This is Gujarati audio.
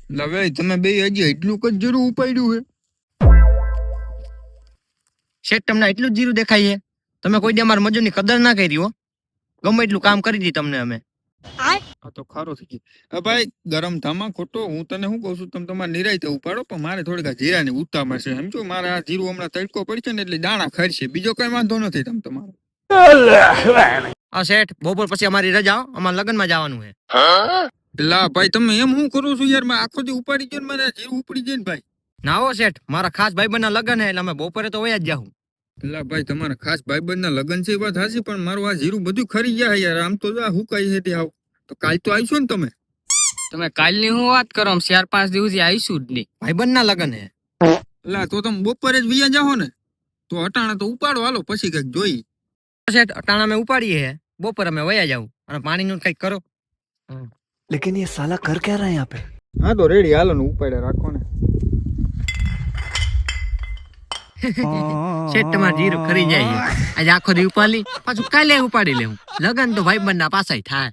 લવે તમે બે હજી એટલું જ જીરું ઉપાડ્યું હે? શેઠ તમને એટલું જ જીરું દેખાય છે? તમે કોઈ દી અમારા મજૂરની કદર ના કરી હો. ગમે એટલું કામ કરી દી તમને અમે. આ તો ખારો થઈ ગયો. ભાઈ ગરમ થામા ખોટો હું તને શું કહું છું, તમે તમારે નિરાયતે ઉપાડો, પણ મારે થોડીક આ જીરાની ઉતામળ છે સમજો. મારે આ જીરું હમણાં તડકો પડશે ને એટલે દાણા ખરશે, બીજો કઈ વાંધો નથી તમ તમારો. આ શેઠ બપોર પછી અમારી રજા હો, અમારા લગ્નમાં જવાનું છે. લા ભાઈ તમે એમ શું કરો છો યાર? આખો દી ઉપાડી ગયો ને મારે જીરું ઉપડી જાય ને ભાઈ. ના હો શેઠ, મારા ખાસ ભાઈબંધના લગ્ન છે એટલે અમે બપોરે તો વયા જ જાઉં. લા ભાઈ તમારા ખાસ ભાઈબંધના લગ્ન છે એ વાત હાચી, પણ મારું આ જીરું બધું ખરી ગયા યાર. આમ તો આ હુકાઈ છે તે આવ. તો કાલ તો આવીશું ને તમે? તમે કાલની હું વાત કરો, 4-5 દિવસથી આવીશું જ નહીં. ભાઈબંધના લગ્ન છે. લા તો તમે બપોરે જ વિયા જાઓ ને, તો અટાણે તો ઉપાડો હાલો, પછી કઈક જોઈ. શેઠ અટાણા અમે ઉપાડીએ છે, બપોર અમે વયા જાઉં અને પાણીનું કઈક કરો. लेकिन ये साला कर क्या रहा है यहाँ पे? હા તો રેડી હાલો ને ઉપાડે રાખો ને. શેઠ તમારે જીરું ખરી જાય છે. આજે આખો દી ઉપાડી પાછું કાલે ઉપાડી લેવું. લગન તો ભાઈબંધના પાછા થાય.